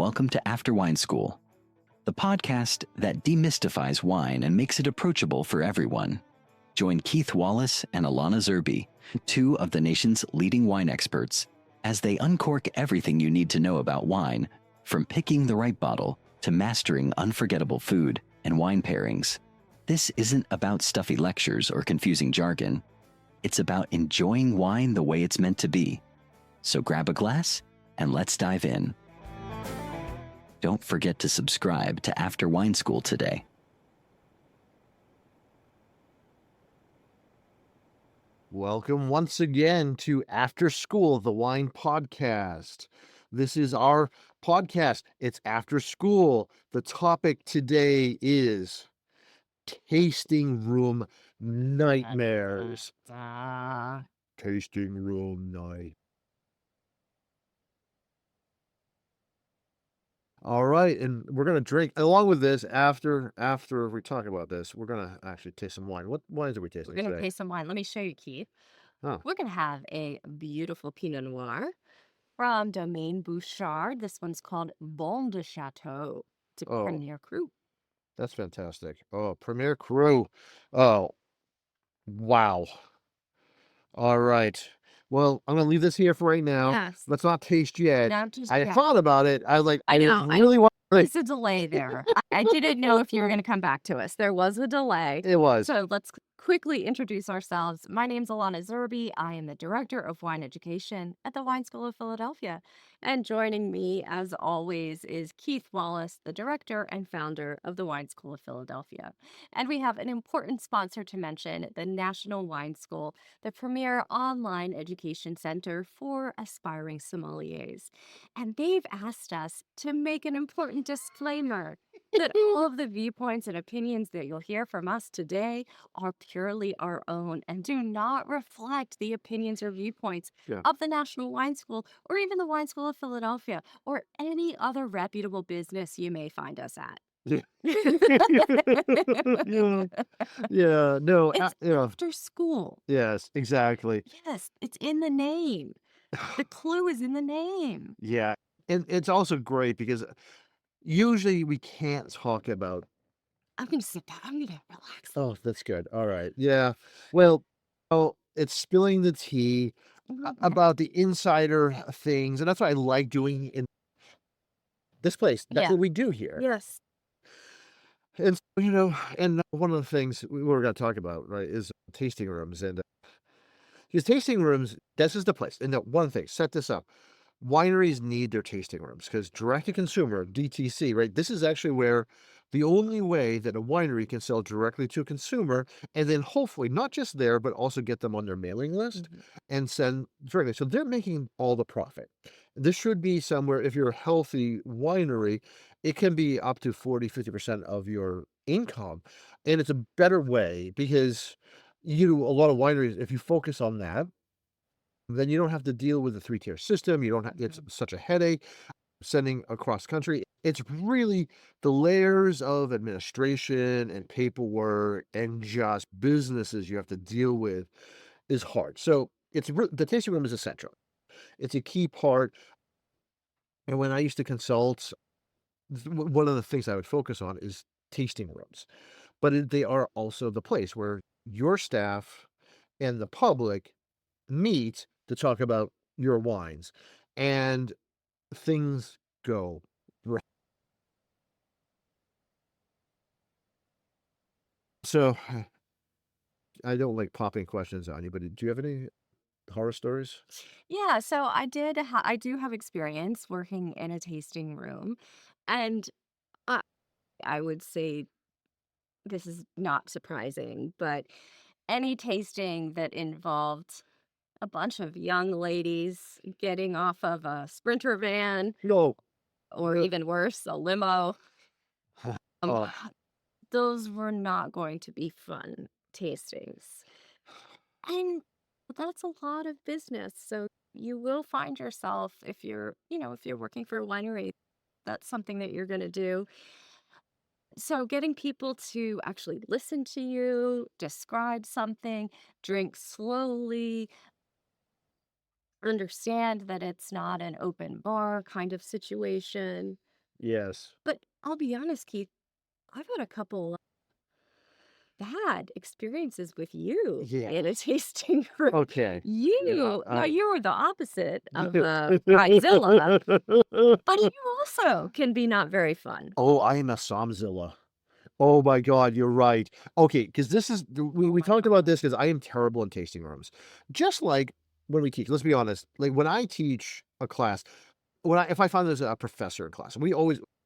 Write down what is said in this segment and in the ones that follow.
welcome to After Wine School, the podcast that demystifies wine and makes it approachable for everyone. Join Keith Wallace and Alana Zerbe, two of the nation's leading wine experts, as they uncork everything you need to know about wine, from picking the right bottle to mastering unforgettable food and wine pairings. This isn't about stuffy lectures or confusing jargon. It's about enjoying wine the way it's meant to be. So grab a glass and let's dive in. Don't forget to subscribe to After Wine School today. Welcome once again to After School, the wine podcast. This is our podcast. It's After School. The topic today is tasting room nightmares. Tasting room night. All right, and we're gonna drink along with this after we talk about this. We're gonna actually taste some wine. What wines are we tasting We're going to today? taste some wine. Let me show you, Keith. Oh, We're going to have a beautiful Pinot Noir from Domaine Bouchard. This one's called Bon de Chateau. It's a oh, Premier Cru. that's fantastic. Oh, Premier Cru. Oh, wow. All right. Well, I'm gonna leave this here for right now. Yes. Let's not taste yet. Now just I yeah. thought about it. I was like, I know. I really want. There's a delay there. I didn't know if you were going to come back to us. There was a delay. It was. So let's quickly introduce ourselves. My name's Alana Zerbe. I am the Director of Wine Education at the Wine School of Philadelphia. And joining me, as always, is Keith Wallace, the Director and Founder of the Wine School of Philadelphia. And we have an important sponsor to mention, the National Wine School, the premier online education center for aspiring sommeliers. And they've asked us to make an important disclaimer that all of the viewpoints and opinions that you'll hear from us today are purely our own and do not reflect the opinions or viewpoints Yeah. of the National Wine School or even the Wine School of Philadelphia or any other reputable business you may find us at. Yeah. Yeah. Yeah. No. It's Yeah. after school. Yes. Exactly. Yes, it's in the name. The clue is in the name. Yeah. And it's also great because usually we can't talk about. I'm going to sit down. I'm going to relax. Oh, that's good. All right. Yeah. Well, it's spilling the tea about the insider things, and that's what I like doing in this place. That's Yeah. what we do here. Yes. And and one of the things we were going to talk about, right, is tasting rooms. And because tasting rooms, this is the place. And one thing, set this up. Wineries need their tasting rooms because direct to consumer, DTC, right? This is actually where the only way that a winery can sell directly to a consumer and then hopefully not just there, but also get them on their mailing list and send directly. So they're making all the profit. This should be somewhere, if you're a healthy winery, it can be up to 40-50% of your income. And it's a better way because a lot of wineries, if you focus on that, then you don't have to deal with the 3-tier system. You don't have, it's such a headache sending across country. It's really the layers of administration and paperwork and just businesses you have to deal with is hard. So the tasting room is essential. It's a key part. And when I used to consult, one of the things I would focus on is tasting rooms, but they are also the place where your staff and the public meet to talk about your wines, and things go right. So I don't like popping questions on you, but do you have any horror stories? Yeah, so I do have experience working in a tasting room, and I would say this is not surprising, but any tasting that involved a bunch of young ladies getting off of a Sprinter van, No. or even worse, a limo, Oh, those were not going to be fun tastings. And that's a lot of business. So you will find yourself, if you're working for a winery, that's something that you're going to do. So getting people to actually listen to you, describe something, drink slowly, understand that it's not an open bar kind of situation. Yes. But I'll be honest, Keith, I've had a couple bad experiences with you Yeah. in a tasting room. Okay. Yeah. Now you were the opposite of Bridezilla, but you also can be not very fun. Oh, I am a Somzilla. Oh my God, you're right. Okay, because this is we talked about this because I am terrible in tasting rooms. Just like when we teach, let's be honest. Like when I teach a class, if I find there's a professor in class,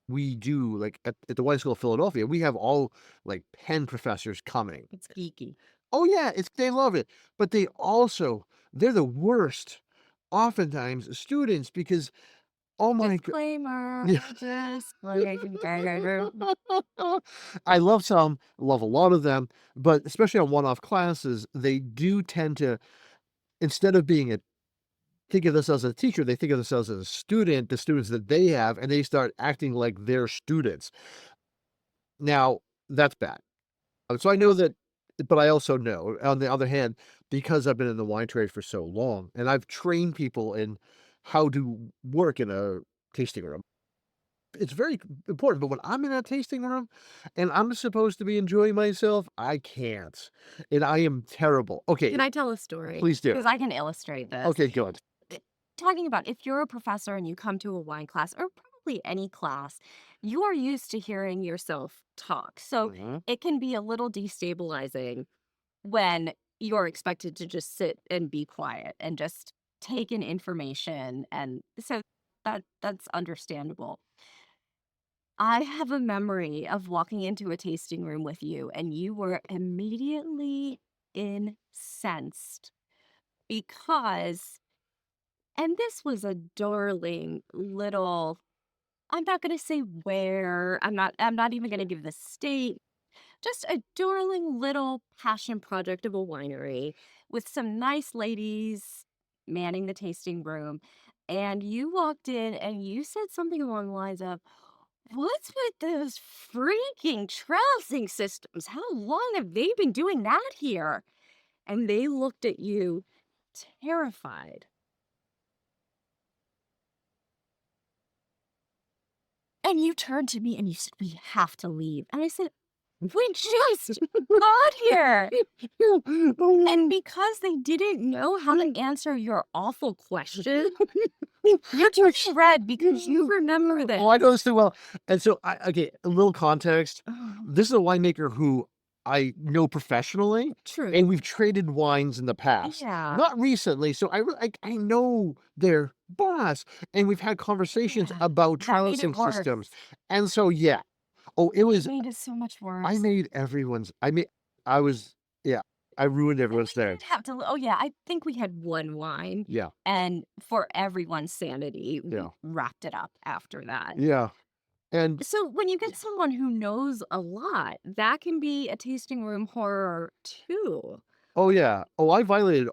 we do like at the Wine School of Philadelphia, we have all like 10 professors coming. It's geeky. Oh yeah, they love it, but they're the worst. Oftentimes, students because oh my God. Disclaimer. Disclaimer. I love some, love a lot of them, but especially on one-off classes, they do tend to, instead of think of themselves as a teacher, they think of themselves as a student, the students that they have, and they start acting like they're students. Now, that's bad. So I know that, but I also know, on the other hand, because I've been in the wine trade for so long, and I've trained people in how to work in a tasting room. It's very important, but when I'm in a tasting room and I'm supposed to be enjoying myself, I can't, and I am terrible. Okay, Can I tell a story? please do. Because I can illustrate this. Okay, good. Talking about if you're a professor and you come to a wine class or probably any class, you are used to hearing yourself talk. So Mhm. it can be a little destabilizing when you're expected to just sit and be quiet and just take in information. And so that's understandable. I have a memory of walking into a tasting room with you, and you were immediately incensed because, and this was a darling little, I'm not going to say where, I'm not even going to give the state, just a darling little passion project of a winery with some nice ladies manning the tasting room. And you walked in and you said something along the lines of, "What's with those freaking trouncing systems? How long have they been doing that here?" And they looked at you terrified. And you turned to me and you said, "We have to leave." And I said, "We just got here." And because they didn't know how to answer your awful question, you just read because you remember Oh, this. I know this too well. And so, okay, a little context. Oh, This is a winemaker who I know professionally, true. and we've traded wines in the past. Yeah. Not recently, so I know their boss, and we've had conversations Yeah, about that made it trouncing worse. systems. And so, yeah. Oh, it It was made it so much I worse. made I was yeah, I ruined And everyone's we day. did have to, oh yeah, I think we had one wine, Yeah, and for everyone's sanity, we yeah, wrapped it up after that. yeah. And So when you get someone who knows a lot, that can be a tasting room horror too. oh yeah. Oh, I violated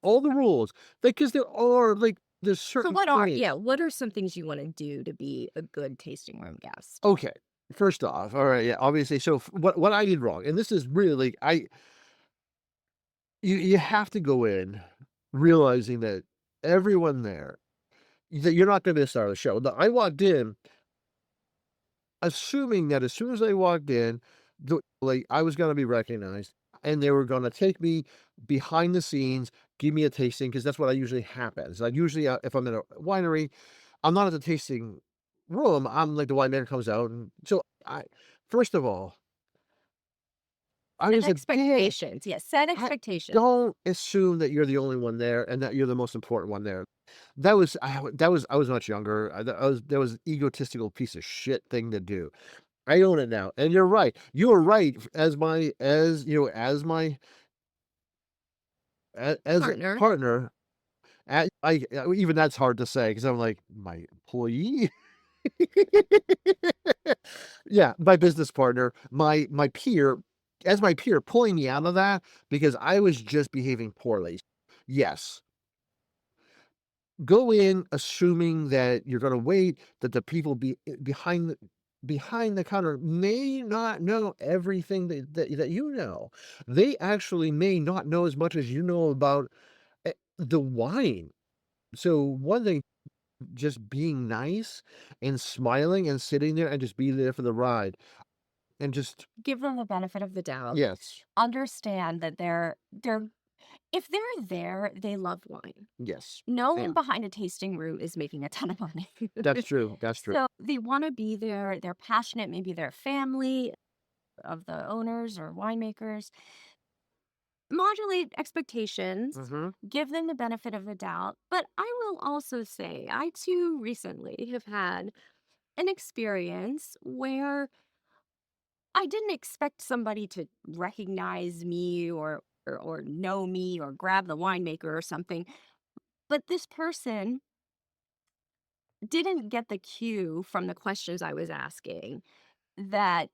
all the rules. Because there are there's So certain what points. are some things you want to do to be a good tasting room guest? Okay. First off, all right, yeah, obviously. So what I did wrong, and this is really you have to go in realizing that everyone there that you're not going to be the star of the show. Now, I walked in assuming that as soon as I walked in, I was going to be recognized, and they were going to take me behind the scenes, give me a tasting because that's what I usually happens. I usually, if I'm in a winery, I'm not at the tasting room. I'm like the winemaker comes out, and so first of all, I Set was a dick. expectations. Yes, set I expectations. don't assume that you're the only one there and that you're the most important one there. I was much younger. That was egotistical piece of shit thing to do. I own it now, and you're right. You are right. As a Partner. partner, even that's hard to say because I'm like my employee. Yeah, my business partner, my peer, as my peer, pulling me out of that because I was just behaving poorly. Yes, go in assuming that you're going to wait, that the people behind the counter may not know everything that you know. They actually may not know as much as you know about the wine. So one thing. just being nice and smiling and sitting there and just be there for the ride and just Give them the benefit of the doubt. yes, Understand that they're if they're there, they love wine. yes, No yeah, one behind a tasting room is making a ton of money. that's true, that's true. So they want to be there. They're passionate. Maybe their family of the owners or winemakers. Modulate expectations, Hmm. give them the benefit of the doubt. But I will also say, I too recently have had an experience where I didn't expect somebody to recognize me or know me or grab the winemaker or something. But this person didn't get the cue from the questions I was asking that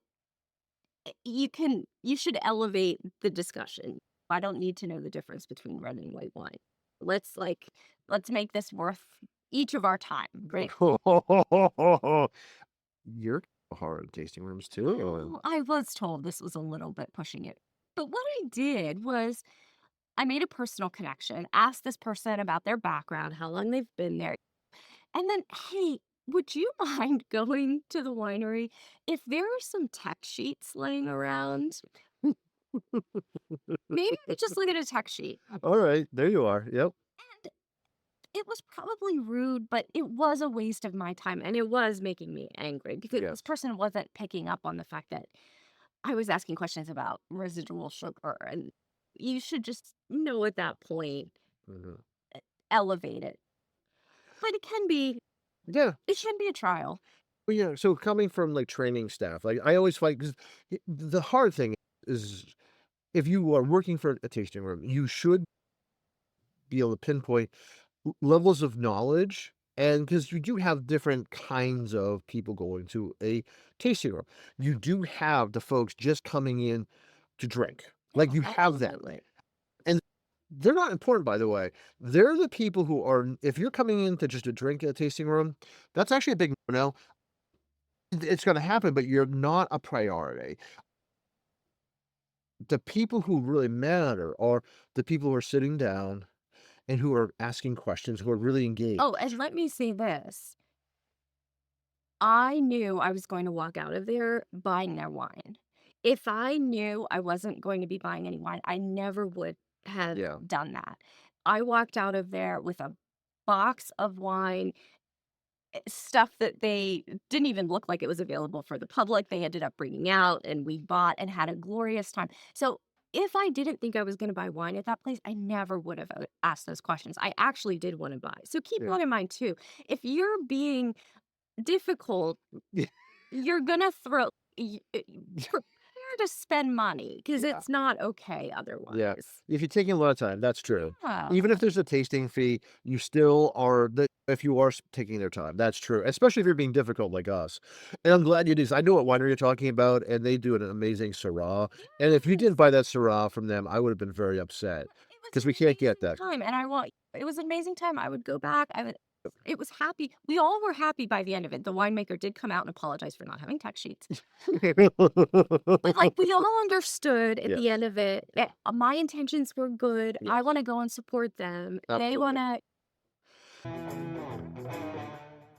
you should elevate the discussion. I don't need to know the difference between red and white wine. Let's like let's make this worth each of our time, right? You're hard tasting rooms too. Well, I was told this was a little bit pushing it. But what I did was I made a personal connection, asked this person about their background, how long they've been there, and then, hey, would you mind going to the winery if there are some tech sheets laying around? Maybe just look at a tech sheet. All right, there you are. Yep. And it was probably rude, but it was a waste of my time and it was making me angry because Yes. this person wasn't picking up on the fact that I was asking questions about residual sugar. And you should just know at that point, Mhm. elevate it. But Yeah. it should be a trial. Well, yeah. So coming from like training staff, like I always fight because the hard thing is if you are working for a tasting room, you should be able to pinpoint levels of knowledge. And because you do have different kinds of people going to a tasting room, you do have the folks just coming in to drink. Like you have them. Absolutely. And they're not important, by the way. They're the people who are, if you're coming in to just a drink at a tasting room, that's actually a big no. It's going to happen, but you're not a priority. The people who really matter are the people who are sitting down and who are asking questions, who are really engaged. Oh, and let me say this. I knew I was going to walk out of there buying their wine. If I knew I wasn't going to be buying any wine, I never would have Yeah. done that. I walked out of there with a box of wine, stuff that they didn't even look like it was available for the public. They ended up bringing out, and we bought and had a glorious time. So, if I didn't think I was going to buy wine at that place, I never would have asked those questions. I actually did want to buy. So, keep Yeah. that in mind too. If you're being difficult, Yeah. you're gonna prepare to spend money because Yeah. it's not okay Yeah. otherwise. If you're taking a lot of time, that's true. Yeah. Even if there's a tasting fee, you still are if you are taking their time, that's true. Especially if you're being difficult like us. And I'm glad you do. I know what winery you're talking about, and they do an amazing Syrah. And if you Yes. didn't buy that Syrah from them, I would have been very upset It was because an we can't get amazing that. time, and it was an amazing time. I would go back. It was happy. We all were happy by the end of it. The winemaker did come out and apologize for not having tech sheets. But like we all understood at the Yes. end of it, that my intentions were good. I Yes. want to go and support them. They Absolutely. want to.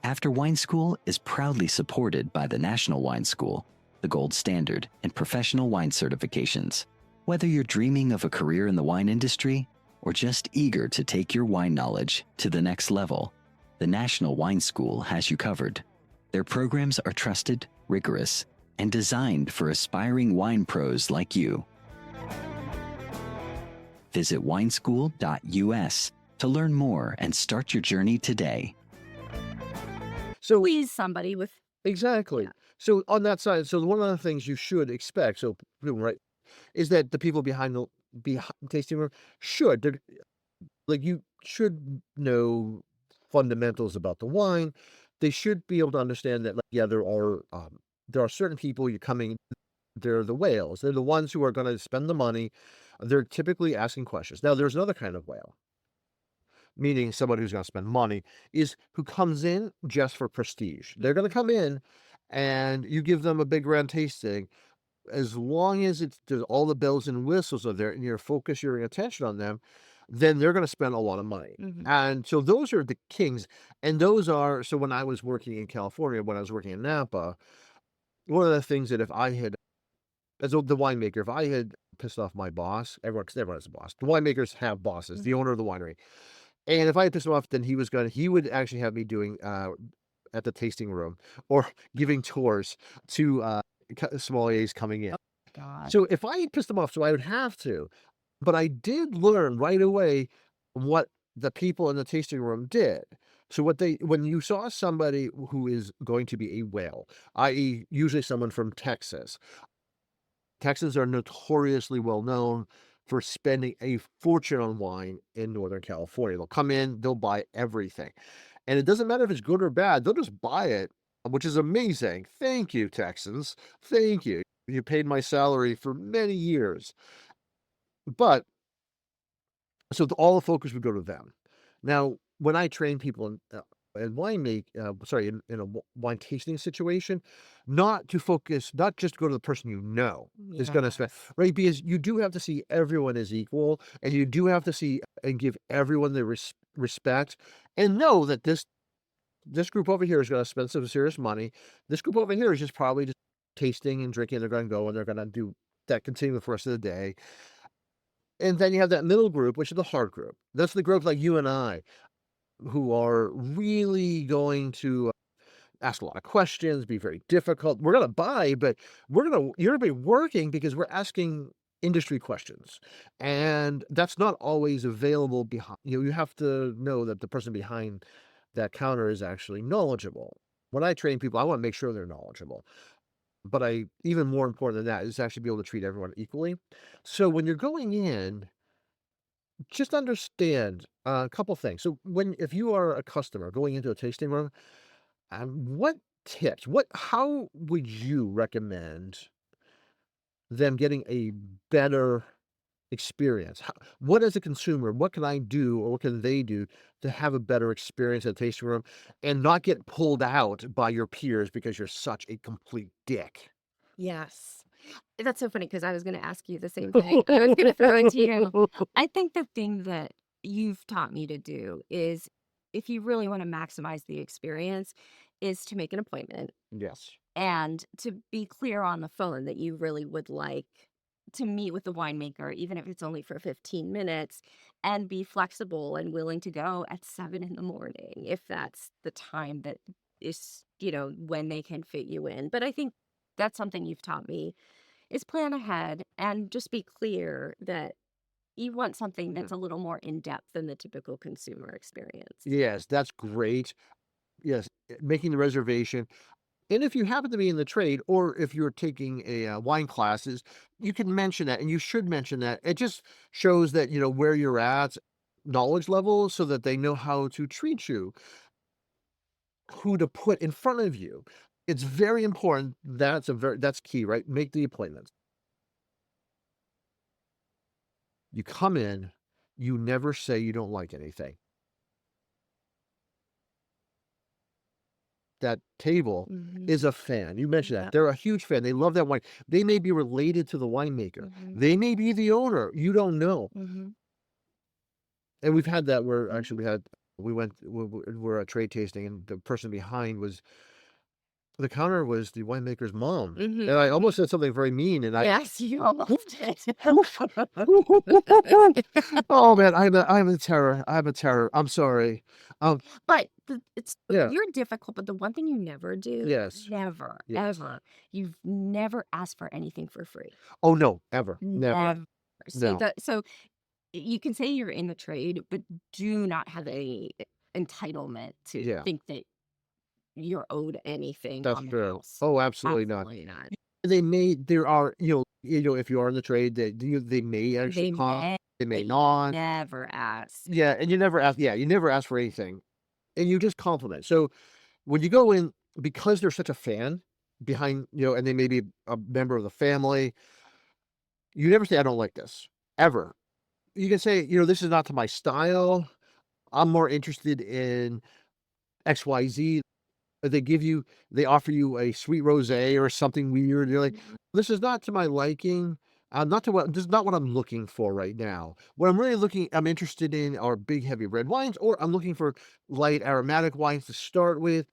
After Wine School is proudly supported by the National Wine School, the gold standard in professional wine certifications. Whether you're dreaming of a career in the wine industry or just eager to take your wine knowledge to the next level, the National Wine School has you covered. Their programs are trusted, rigorous, and designed for aspiring wine pros like you. Visit wineschool.us to learn more and start your journey today. So Please somebody with exactly. Yeah. So on that side, so one of the things you should expect, so right, is that the people behind the tasting room like you should know fundamentals about the wine. They should be able to understand that, like, yeah, there are certain people you're coming. They're the whales. They're the ones who are going to spend the money. They're typically asking questions. Now, there's another kind of whale, meaning somebody who's going to spend money, is who comes in just for prestige. They're going to come in, and you give them a big round tasting. As long as there's all the bells and whistles are there, and you're focusing your attention on them, then they're going to spend a lot of money. And so those are the kings. And those are, so when I was working in California, when I was working in Napa, one of the things that if I had, as the winemaker, if I had pissed off my boss, because everyone has a boss. The winemakers have bosses, the owner of the winery. And if I had pissed him off, then he would actually have me doing, at the tasting room or giving tours to sommeliers coming in. God. So if I had pissed him off, so I would have to. But I did learn right away what the people in the tasting room did. So when you saw somebody who is going to be a whale, i.e. usually someone from Texas. Texans are notoriously well known for spending a fortune on wine in Northern California. They'll come in, they'll buy everything. And it doesn't matter if it's good or bad, they'll just buy it, which is amazing. Thank you, Texans. Thank you. You paid my salary for many years. But, so all the focus would go to them. Now, when I train people in in a wine tasting situation, not to focus, not just go to the person is going to spend, right? Because you do have to see everyone as equal, and you do have to see and give everyone the respect, and know that this group over here is going to spend some serious money. This group over here is just probably just tasting and drinking. They're going to go and they're going to do that, continue for the rest of the day. And then you have that middle group, which is the hard group. That's the group like you and I, who are really going to ask a lot of questions, be very difficult. We're going to buy, but you're going to be working because we're asking industry questions. And that's not always available behind, you have to know that the person behind that counter is actually knowledgeable. When I train people, I want to make sure they're knowledgeable. But even more important than that is actually be able to treat everyone equally. So when you're going in, just understand a couple things. So if you are a customer going into a tasting room, what tips, how would you recommend them getting a better experience? What as a consumer, what can I do or what can they do to have a better experience at a tasting room and not get pulled out by your peers because you're such a complete dick? Yes. That's so funny because I was going to ask you the same thing. I was going to throw it to you. I think the thing that you've taught me to do is, if you really want to maximize the experience, is to make an appointment Yes. and to be clear on the phone that you really would like to meet with the winemaker, even if it's only for 15 minutes, and be flexible and willing to go at 7 in the morning if that's the time that is, when they can fit you in. But I think that's something you've taught me, is plan ahead and just be clear that you want something that's a little more in-depth than the typical consumer experience. Yes, that's great. Yes, making the reservation. And if you happen to be in the trade, or if you're taking a wine classes, you can mention that, and you should mention that. It just shows that, where you're at, knowledge level, so that they know how to treat you, who to put in front of you. It's very important. That's key, right? Make the appointments. You come in, you never say you don't like anything. That table is a fan. You mentioned that. They're a huge fan. They love that wine. They may be related to the winemaker. They may be the owner. You don't know. And we've had that where actually we're at trade tasting, and the person behind the counter was the winemaker's mom. And I almost said something very mean, and Yes, you almost did. Oh man, I'm a terror. I'm a terror. I'm sorry. But you're difficult, but the one thing you never do, Yes. never, Yes. ever, you've never asked for anything for free. Oh no, ever. Never. Never. No. So you can say you're in the trade, but do not have any entitlement to think that you're owed anything That's on the true. house. Oh, absolutely not. Absolutely not. There are, if you are in the trade, they may actually come. They may not. Never ask. Yeah, and you never ask. Yeah, you never ask for anything, and you just compliment. So when you go in, because they're such a fan behind, and they may be a member of the family, you never say, "I don't like this," ever. You can say, "This is not to my style. I'm more interested in XYZ." They offer you a sweet rosé or something weird. You're like, "This is not to my liking. Not to what this is not what I'm looking for right now. What I'm really I'm interested in are big, heavy red wines, or I'm looking for light aromatic wines to start with,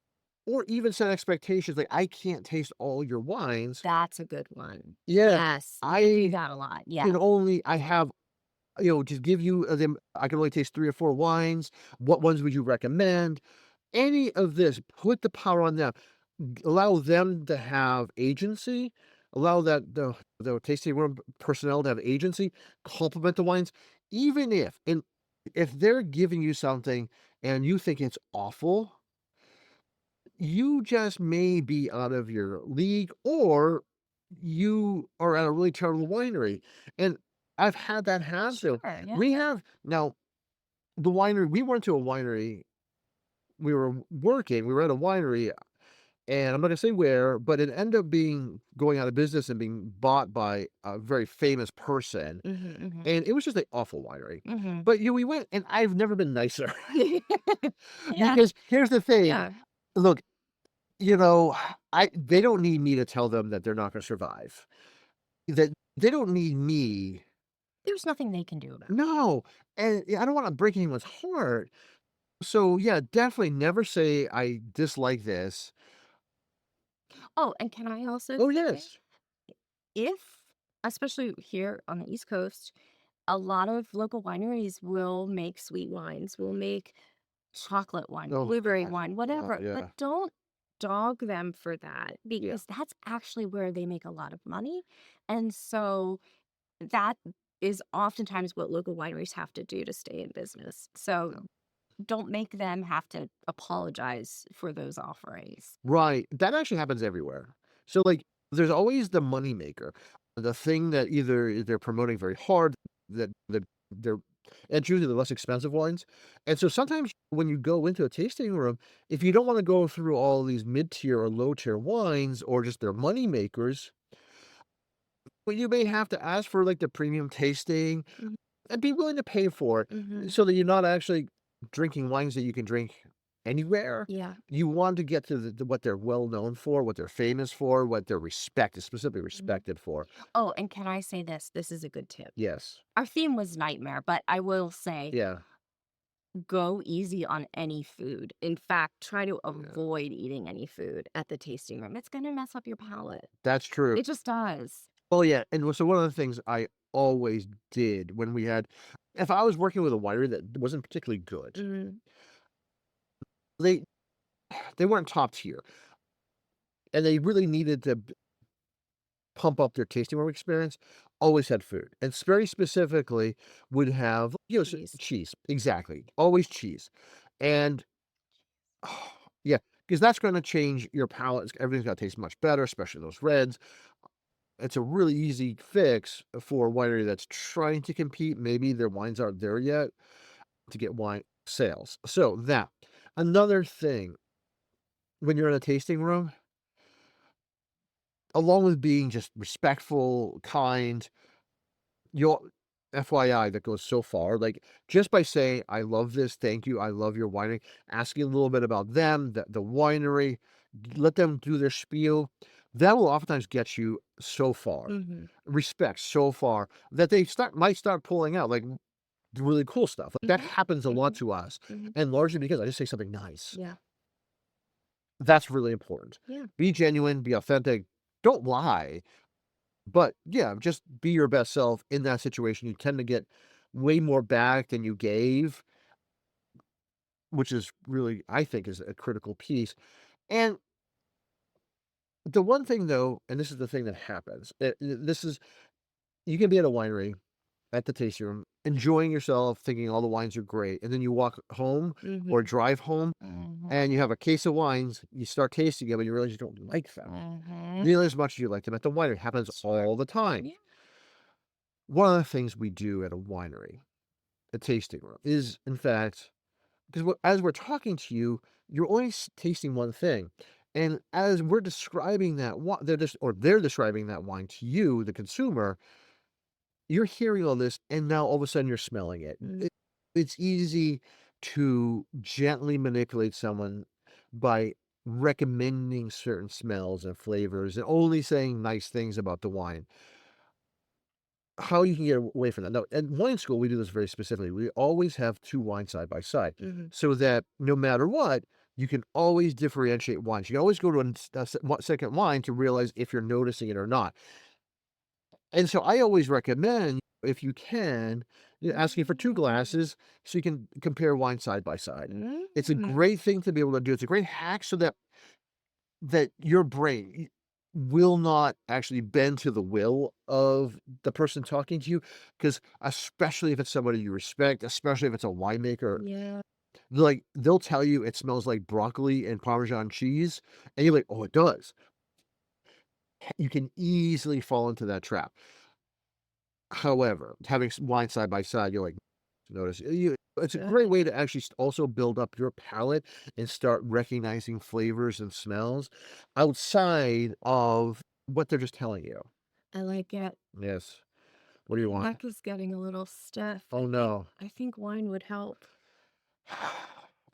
or even set expectations. Like I can't taste all your wines. That's a good one. Yeah, Yes, you do I that a lot. Yeah. can only I have just give you them. I can only taste 3 or 4 wines. What ones would you recommend? Any of this, put the power on them. Allow them to have agency. Allow that the tasting room personnel to have agency. Compliment the wines, even if they're giving you something and you think it's awful, you just may be out of your league, or you are at a really terrible winery. And I've had that happen. Sure, yeah. We have now the winery. We went to a winery. We were working. We were at a winery, and I'm not gonna say where, but it ended up being going out of business and being bought by a very famous person, Mhm, mhm, and it was just an awful winery. mhm. But, we went, and I've never been nicer. Yeah, Because here's the thing, yeah. look, you know, they don't need me to tell them that they're not gonna survive. That they don't need me. There's nothing they can do about it. No, and, I don't wanna break anyone's heart. So, yeah, definitely never say, "I dislike this." Oh, and can I also Oh, say, yes. if especially here on the East Coast, a lot of local wineries will make sweet wines, will make chocolate wine, Oh, blueberry God. wine, Yeah, whatever, but yeah, don't dog them for that yeah. because that's actually where they make a lot of money. And so that is oftentimes what local wineries have to do to stay in business. So don't make them have to apologize for those offerings. Right, that actually happens everywhere. So, like, there's always the money maker, the thing that either they're promoting very hard, that they're and it's usually the less expensive wines, and so sometimes when you go into a tasting room, if you don't wanna go through all these mid-tier or low-tier wines or just their money makers, well, you may have to ask for, like, the premium tasting Mhm, and be willing to pay for it mhm. so that you're not actually drinking wines that you can drink anywhere. Yeah. You want to get to what they're well known for, what they're famous for, what they're specifically Mhm. respected for. Oh, and can I say this? This is a good tip. Yes. Our theme was nightmare, but I will say Yeah. go easy on any food. In fact, try to Yeah. avoid eating any food at the tasting room. It's going to mess up your palate. That's true. It just does. Oh, yeah, and so one of the things I always did if I was working with a winery that wasn't particularly good, Mm, they they weren't top tier, and they really needed to pump up their tasting room experience, always had food, and very specifically would have, cheese. cheese. Exactly, always cheese, and yeah, because that's gonna change your palate. Everything's gonna taste much better, especially those reds. It's a really easy fix for a winery that's trying to compete. Maybe their wines aren't there yet to get wine sales. So that another thing when you're in a tasting room, along with being just respectful, kind, you'll FYI that goes so far. Like just by saying, I love this, thank you, I love your winery, asking a little bit about them, the winery, let them do their spiel. That will oftentimes get you so far, Hmm. respect so far that they might start pulling out like really cool stuff. Like that Hmm. happens a lot Hmm. to us, Hmm. and largely because I just say something nice. Yeah. That's really important. Yeah. Be genuine, be authentic, don't lie. But yeah, just be your best self in that situation. You tend to get way more back than you gave, which is really, I think, is a critical piece. And the one thing though, and this is the thing that happens, this is you can be at a winery at the tasting room, enjoying yourself, thinking all the wines are great, and then you walk home or Hmm. drive home Hmm. and you have a case of wines, you start tasting them and you realize you don't like them Hmm. nearly as much as you like them at the winery. It happens Sure. all the time. Yeah. One of the things we do at a winery, a tasting room, is in fact because as we're talking to you, you're only tasting one thing, and as we're describing that wine, they're describing that wine to you, the consumer. You're hearing all this, and now all of a sudden you're smelling it. It's easy to gently manipulate someone by recommending certain smells and flavors and only saying nice things about the wine. how you can get away from that. No, at wine school, we do this very specifically. We always have 2 wines side by side so that no matter what, you can always differentiate wines. You can always go to a second wine to realize if you're noticing it or not. And so I always recommend, if you can, asking for 2 glasses so you can compare wine side by side. It's a great thing to be able to do. It's a great hack so that your brain will not actually bend to the will of the person talking to you, because especially if it's somebody you respect, especially if it's a winemaker, Yeah. like, they'll tell you it smells like broccoli and Parmesan cheese, and you're like, "Oh, it does." You can easily fall into that trap. However, having wine side by side, you're like, notice it's a great way to actually also build up your palate and start recognizing flavors and smells outside of what they're just telling you. I like it. Yes. What do you want? Neck is getting a little stiff. Oh no. I think wine would help.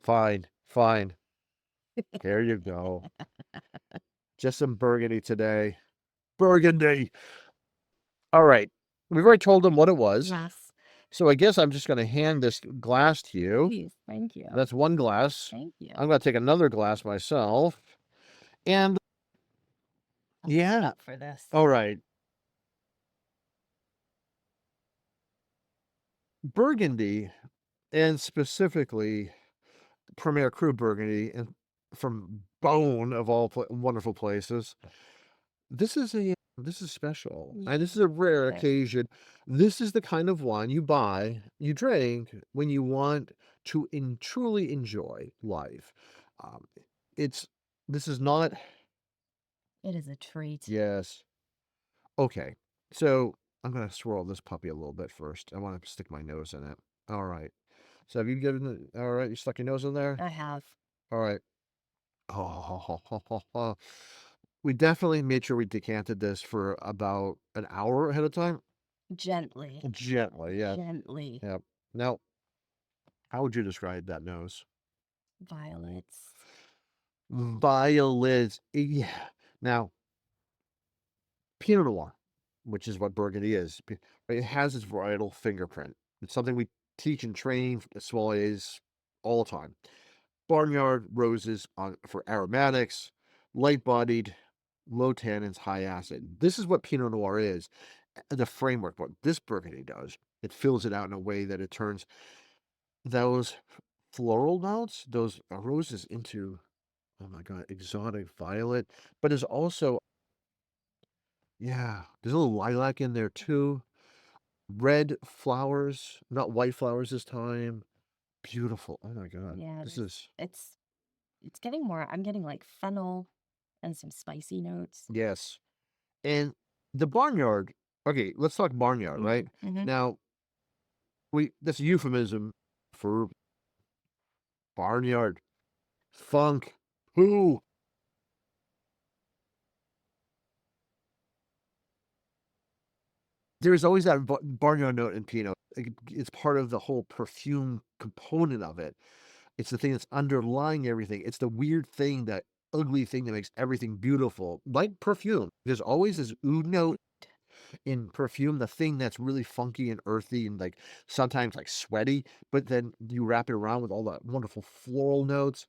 Fine, fine. There you go. Just some Burgundy today. Burgundy. All right. We've already told them what it was. Yes. So I guess I'm just going to hand this glass to you. Please. Thank you. That's 1 glass. Thank you. I'm going to take another glass myself. And I'll yeah. sit up for this. All right. Burgundy, and specifically Premier Cru Burgundy, and from Bone of all wonderful places. This is special, and this is a rare Okay. occasion. This is the kind of wine you buy, you drink when you want to truly enjoy life. Um, this is not. It is a treat. Yes. Okay. So I'm gonna swirl this puppy a little bit first. I want to stick my nose in it. All right. So have you given it? All right. You stuck your nose in there. I have. All right. Oh, we definitely made sure we decanted this for about an hour ahead of time. Gently. Gently, yeah. Gently. Yep. Now, how would you describe that nose? Violets. Violets. Yeah. Now, Pinot Noir, which is what Burgundy is, it has its varietal fingerprint. It's something we teach and train sommeliers all the time. Barnyard roses for aromatics, light-bodied, low tannins, high acid. This is what Pinot Noir is. The framework, what this Burgundy does, it fills it out in a way that it turns those floral notes, those roses into, oh my God, exotic violet. But there's also, yeah, there's a little lilac in there too. Red flowers, not white flowers this time. Beautiful. Oh my God. Yeah. This is, It's getting more. I'm getting like fennel and some spicy notes. yes. And the barnyard, okay, let's talk barnyard, right? Now, that's a euphemism for barnyard, funk, who. There's always that barnyard note in Pinot. It's part of the whole perfume component of it. It's the thing that's underlying everything. It's the weird thing, that ugly thing that makes everything beautiful. Like perfume, there's always this oud note in perfume, the thing that's really funky and earthy and like sometimes like sweaty, but then you wrap it around with all the wonderful floral notes.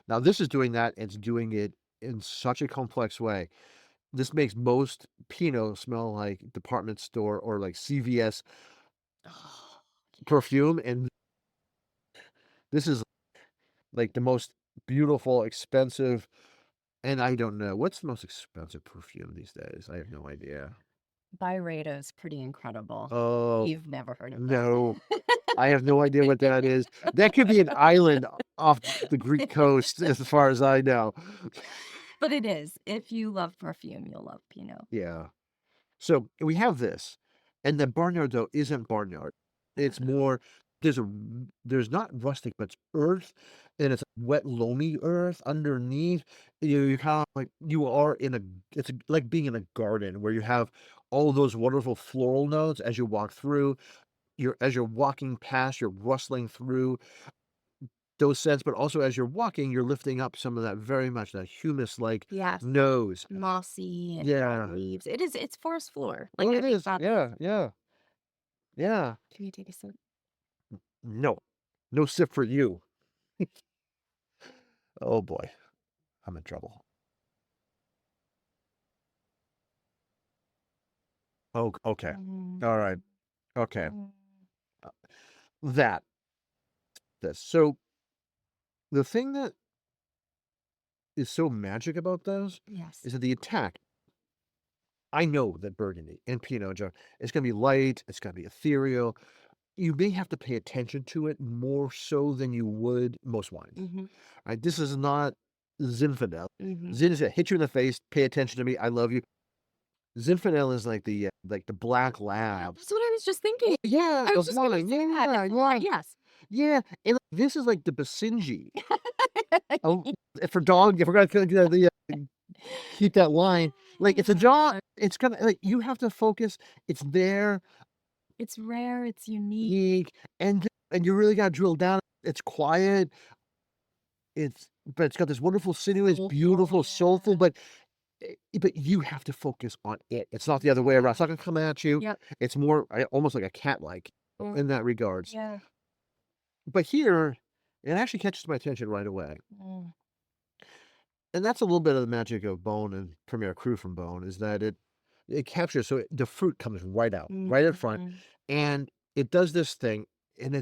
Now this is doing that, and it's doing it in such a complex way. This makes most Pinot smell like department store or like CVS perfume, and this is like the most beautiful, expensive, and I don't know what's the most expensive perfume these days. I have no idea. Byredo's pretty incredible. Oh, You've never heard of that. no. I have no idea what that is. That could be an island off the Greek coast, as far as I know. But it is. If you love perfume, you'll love Pinot. Yeah. So we have this, and the barnyard though isn't barnyard. It's more, there's not rustic, but it's earth, and it's wet, loamy earth underneath. You're kind of like you are in a. It's like being in a garden where you have all those wonderful floral notes as you walk through. As you're walking past, you're rustling through those scents, but also as you're walking, you're lifting up some of that, very much that humus-like Yes. nose. Mossy and Yeah. leaves. It's forest floor. Oh, I it think is. that's Yeah, yeah. Yeah. Can you take a sip? No. No sip for you. Oh boy. I'm in trouble. Oh, okay. Mm, All right. Okay. mm, Uh, That. This. So the thing that is so magic about those yes. is that the attack. I know that Burgundy and Pinot Noir is going to be light. It's going to be ethereal. You may have to pay attention to it more so than you would most wines. Mm-hmm. Right? This is not Zinfandel. Mm-hmm. Zin is going to hit you in the face. Pay attention to me. I love you. Zinfandel is like the black lab. That's what I was just thinking. Yeah, I was of just gonna wine. say that. Yeah, yeah, Yes. yeah. And this is like the Basenji. Oh, for dog, if we're gonna keep that line, like it's a jaw. It's gonna like you have to focus. It's there, It's rare. It's unique. unique, and you really gotta drill down. It's quiet. But it's got this wonderful sinuous, beautiful, soulful. But you have to focus on it. It's not the other way around. It's not gonna come at you. Yep. It's more almost like a cat-like Mm. in that regards. Yeah. But here, it actually catches my attention right away. Mm. And that's a little bit of the magic of Bone and Premier Cru from Bone is that it captures the fruit comes right out, right in front, Mhm. and it does this thing, and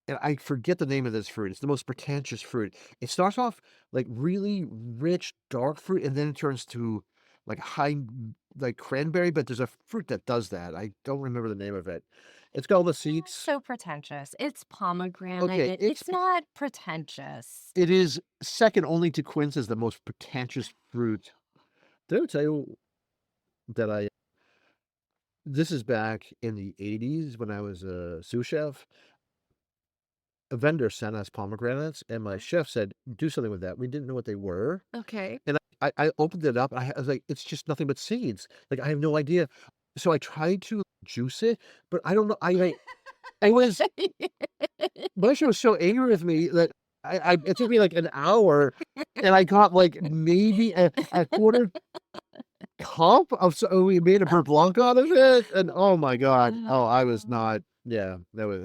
and I forget the name of this fruit. It's the most pretentious fruit. It starts off like really rich, dark fruit, and then it turns to like like cranberry, but there's a fruit that does that. I don't remember the name of it. It's got all the Not seeds. so pretentious. It's pomegranate. Okay, It's not pretentious. it is second only to quince as the most pretentious fruit. Did I ever tell you that this is back in the 80s when I was a sous chef. A vendor sent us pomegranates, and my chef said, "Do something with that." We didn't know what they were, Okay. and I opened it up, and I was like, "It's just nothing but seeds." Like, I have no idea. So I tried to juice it, but I don't know. I was my chef was so angry with me that it took me like an hour, and I got like maybe a quarter cup of we made a beurre blanc out of it, and oh my god, I was not. Yeah, that was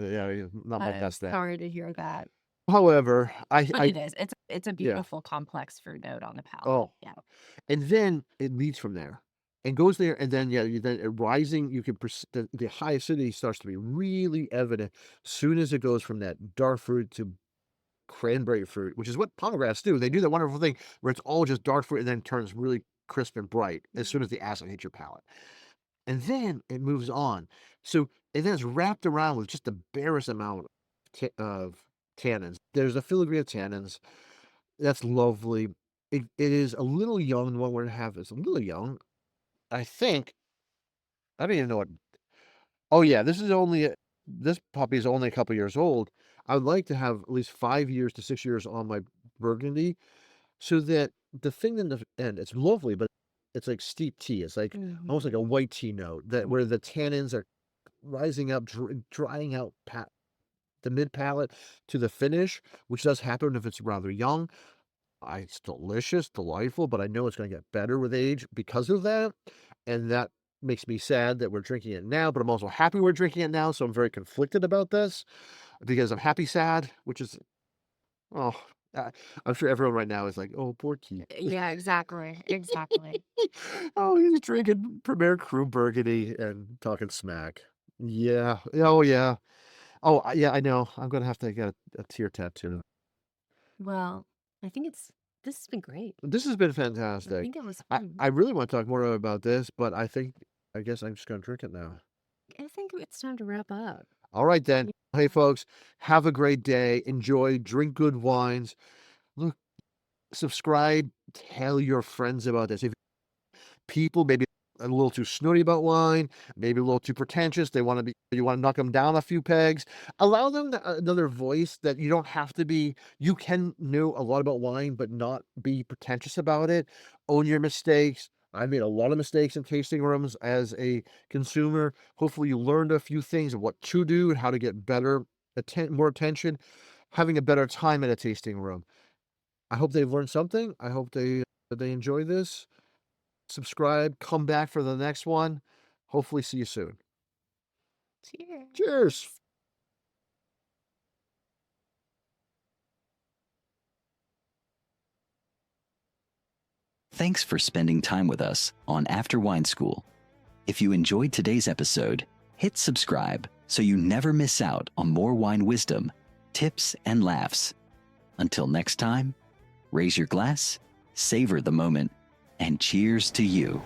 not my I'm best day. sorry to hear that. However, But it is. It's a yeah. beautiful, complex fruit note on the palate. Oh, Yeah. and then it leads from there and goes there, and then then rising. You can the high acidity starts to be really evident soon as it goes from that dark fruit to cranberry fruit, which is what pomegranates do. They do that wonderful thing where it's all just dark fruit and then turns really crisp and bright as soon as the acid hits your palate. And then it moves on. So, and then it's wrapped around with just the barest amount of tannins. There's a filigree of tannins. That's lovely. It is a little young. The one we're gonna have is a little young. I think. I don't even know what. Oh yeah, this puppy is only a couple years old. I would like to have at least 5 years to 6 years on my Burgundy, so that the thing in the end, it's lovely, but it's like steep tea. It's like almost like a white tea note that where the tannins are rising up, drying out the mid palate to the finish, which does happen if it's rather young. It's delicious, delightful, but I know it's going to get better with age because of that, and that makes me sad that we're drinking it now. But I'm also happy we're drinking it now, so I'm very conflicted about this because I'm happy, sad, which is oh, I'm sure everyone right now is like, "Oh, poor Keith." Yeah, exactly. Exactly. Oh, he's drinking Premier Cru Burgundy and talking smack. Yeah. Oh, yeah. Oh, yeah, I know. I'm gonna have to get a tear tattoo. Well, I think this has been great. This has been I fantastic. think it was I fun. I really want to talk more about this, but I guess I'm just gonna drink it now. I think it's time to wrap up. All right then. Hey folks, have a great day. Enjoy, drink good wines. Look, subscribe, tell your friends about this. If people maybe a little too snooty about wine, maybe a little too pretentious. You want to knock them down a few pegs. Allow them another voice that you don't have to be. You can know a lot about wine, but not be pretentious about it. Own your mistakes. I made a lot of mistakes in tasting rooms as a consumer. Hopefully, you learned a few things of what to do and how to get better, more attention, having a better time at a tasting room. I hope they've learned something. I hope they enjoy this. Subscribe, come back for the next one. Hopefully see you soon. Cheers. Cheers. Thanks for spending time with us on After Wine School. If you enjoyed today's episode, hit subscribe so you never miss out on more wine wisdom, tips, and laughs. Until next time, raise your glass, savor the moment, and cheers to you.